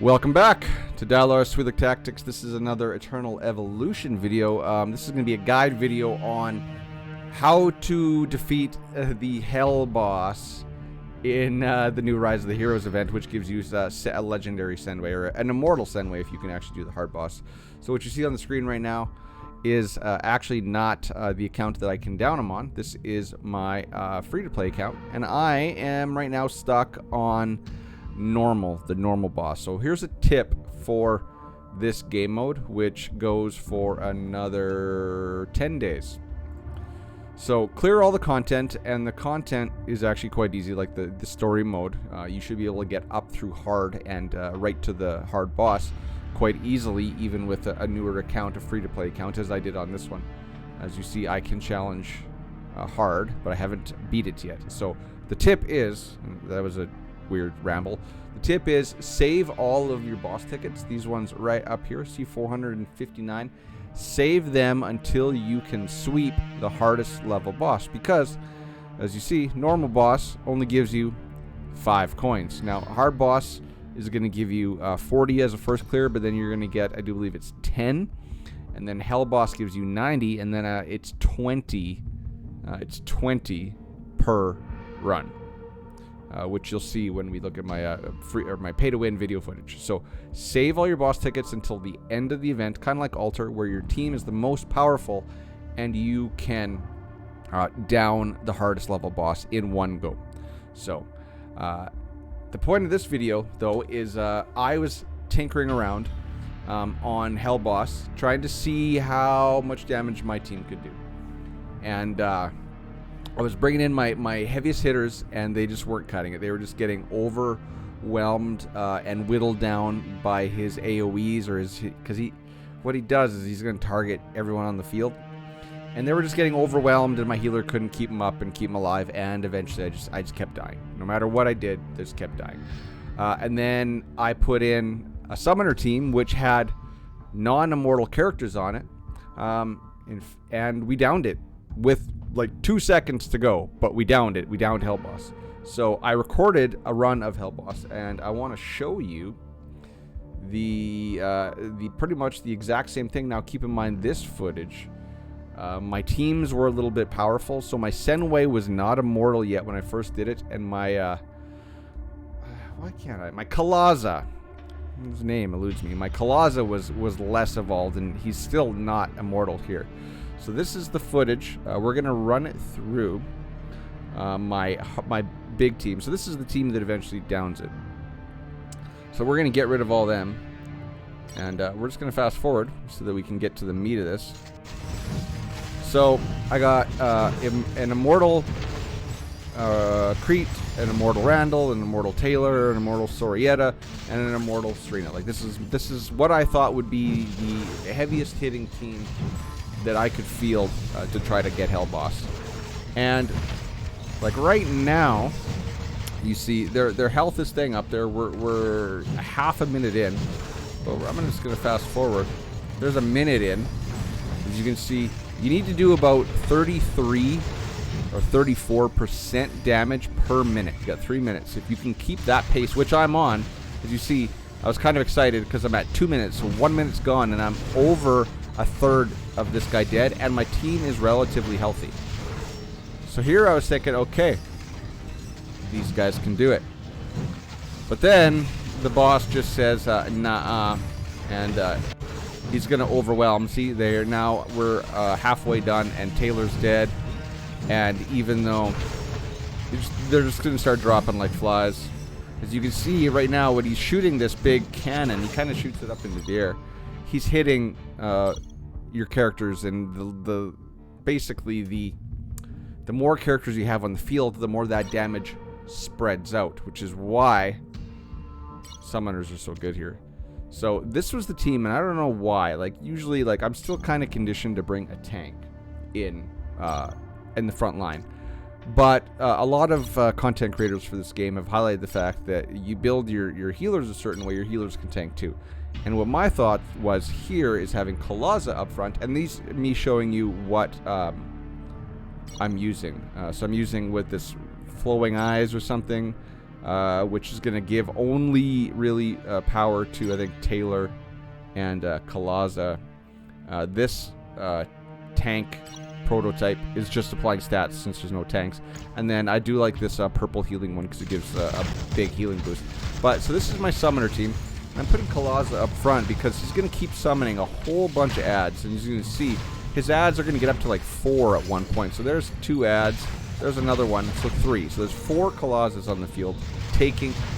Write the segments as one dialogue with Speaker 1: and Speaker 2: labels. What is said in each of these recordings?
Speaker 1: Welcome back to Dalar Swithik Tactics. This is another Eternal Evolution video. This is going to be a guide video on how to defeat the Hell boss in the new Rise of the Heroes event, which gives you a legendary Sendway, or an immortal Sendway if you can actually do the hard boss. So what you see on the screen right now is actually not the account that I can down him on. This is my free-to-play account, and I am right now stuck on the normal boss. So here's a tip for this game mode, which goes for another 10 days. So clear all the content, and the content is actually quite easy, like the story mode. You should be able to get up through hard and right to the hard boss quite easily, even with a newer account, a free-to-play account, as I did on this one. As you see, I can challenge hard, but I haven't beat it yet. So the tip is, that was a weird ramble. The tip is save all of your boss tickets. These ones right up here, see 459. Save them until you can sweep the hardest level boss, because as you see, normal boss only gives you 5 coins. Now hard boss is going to give you 40 as a first clear, but then you're going to get, I do believe it's 10, and then hell boss gives you 90, and then it's 20 per run. Which you'll see when we look at my my pay-to-win video footage. So save all your boss tickets until the end of the event, kind of like Altar, where your team is the most powerful, and you can down the hardest level boss in one go. So the point of this video, though, is I was tinkering around on Hell boss, trying to see how much damage my team could do, and I was bringing in my heaviest hitters, and they just weren't cutting it. They were just getting overwhelmed and whittled down by his AoEs, or because what he does is he's going to target everyone on the field, and they were just getting overwhelmed, and my healer couldn't keep them up and keep them alive, and eventually I just kept dying. No matter what I did, they just kept dying. And then I put in a summoner team which had non-immortal characters on it, and we downed it with like 2 seconds to go, but we downed it. We downed Hell boss. So I recorded a run of Hell boss, and I want to show you the pretty much the exact same thing. Now keep in mind this footage. My teams were a little bit powerful, so my Sendway was not immortal yet when I first did it, and my my Kalaza, his name eludes me. My Kalaza was less evolved, and he's still not immortal here. So this is the footage. We're gonna run it through my big team. So this is the team that eventually downs it. So we're gonna get rid of all them, and we're just gonna fast forward so that we can get to the meat of this. So I got an immortal Crete, an immortal Randall, an immortal Taylor, an immortal Sorietta, and an immortal Serena. Like this is what I thought would be the heaviest hitting team that I could field to try to get Hell boss. And like right now, you see their health is staying up there. We're half a minute in, but I'm just gonna fast forward. There's a minute in. As you can see, you need to do about 33 or 34% damage per minute. You got 3 minutes. If you can keep that pace, which I'm on, as you see, I was kind of excited because I'm at 2 minutes, so 1 minute's gone, and I'm over a third of this guy dead, and my team is relatively healthy. So here I was thinking, okay, these guys can do it. But then the boss just says, nah, and he's gonna overwhelm. See, we're halfway done, and Taylor's dead, and even though they're just gonna start dropping like flies. As you can see right now, when he's shooting this big cannon, he kind of shoots it up into the air. He's hitting your characters, and basically the more characters you have on the field, the more that damage spreads out, which is why summoners are so good here. So this was the team, and I don't know why. Like usually, like I'm still kind of conditioned to bring a tank in the front line. But a lot of content creators for this game have highlighted the fact that you build your healers a certain way, your healers can tank too. And what my thought was here is having Kalaza up front, and me showing you what I'm using. So I'm using with this flowing eyes or something. which is going to give only really power to, I think, Taylor and Kalaza. This tank prototype is just applying stats since there's no tanks. And then I do like this purple healing one because it gives a big healing boost. But so this is my summoner team. I'm putting Kalaza up front because he's going to keep summoning a whole bunch of ads. And as you can see, his ads are going to get up to like 4 at one point. So there's 2 ads. There's another one. So 3. So there's 4 Kalazas on the field,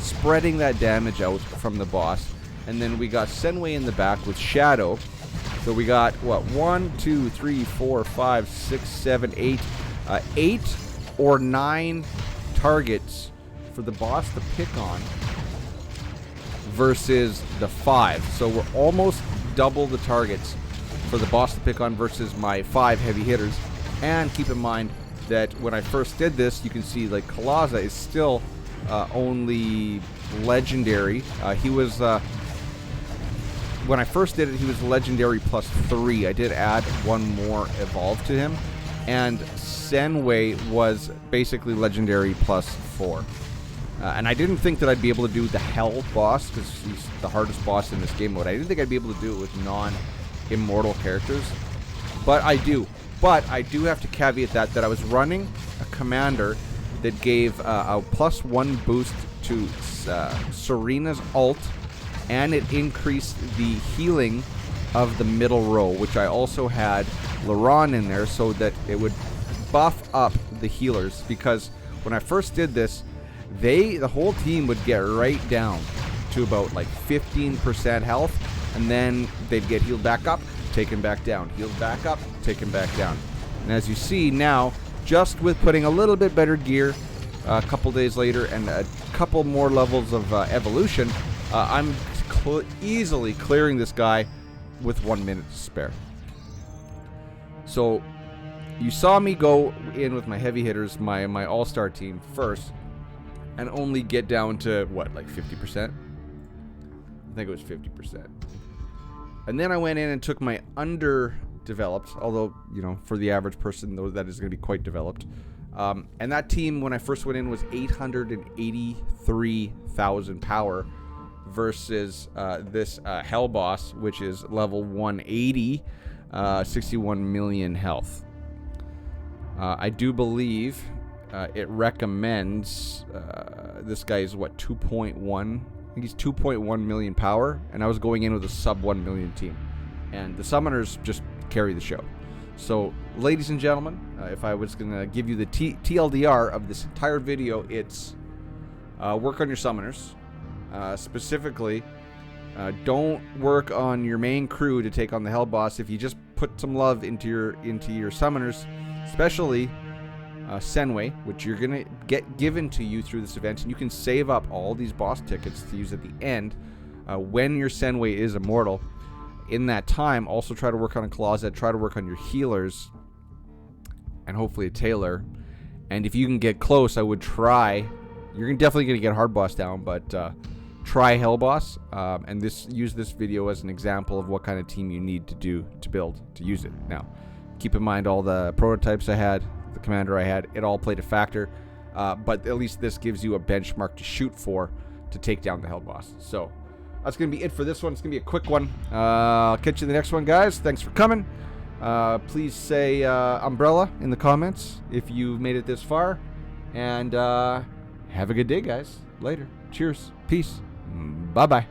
Speaker 1: spreading that damage out from the boss. And then we got Senway in the back with Shadow. So we got, what, 1, 2, 3, 4, 5, 6, 7, 8. 8 or 9 targets for the boss to pick on versus the 5. So we're almost double the targets for the boss to pick on versus my 5 heavy hitters. And keep in mind that when I first did this, you can see like Kalaza is still only legendary. He was when I first did it, he was legendary plus 3. I did add one more evolve to him, and Senway was basically legendary plus 4. And I didn't think that I'd be able to do the Hell boss, because he's the hardest boss in this game mode. I didn't think I'd be able to do it with non-immortal characters, but I do. But I do have to caveat that I was running a commander that gave a +1 boost to Serena's ult, and it increased the healing of the middle row, which I also had Laron in there so that it would buff up the healers, because when I first did this, the whole team would get right down to about like 15% health, and then they'd get healed back up, taken back down, healed back up, taken back down. And as you see now, just with putting a little bit better gear a couple days later and a couple more levels of evolution, I'm easily clearing this guy with 1 minute to spare. So you saw me go in with my heavy hitters, my all-star team first, and only get down to what, like 50%? I think it was 50%. And then I went in and took my underdeveloped, although, you know, for the average person, though, that is going to be quite developed. And that team, when I first went in, was 883,000 power versus this Hell boss, which is level 180, 61 million health. I do believe it recommends this guy is what, 2.1? I think he's 2.1 million power, and I was going in with a sub 1 million team, and the summoners just carry the show. So, ladies and gentlemen, if I was gonna give you the TLDR of this entire video, it's work on your summoners. Specifically, don't work on your main crew to take on the Hell boss. If you just put some love into your summoners, especially Senway, which you're gonna get given to you through this event, and you can save up all these boss tickets to use at the end when your Senway is immortal. In that time, also try to work on a closet, try to work on your healers, and hopefully a Taylor. And if you can get close, I would try. You're definitely gonna get hard boss down, but try Hell boss, and use this video as an example of what kind of team you need to build to use it. Now, keep in mind all the prototypes I had, the commander I had, it all played a factor, but at least this gives you a benchmark to shoot for to take down the Hell boss. So that's going to be it for this one. It's going to be a quick one. I'll catch you in the next one, guys. Thanks for coming. Please say umbrella in the comments if you've made it this far, and have a good day, guys. Later. Cheers. Peace. Bye-bye.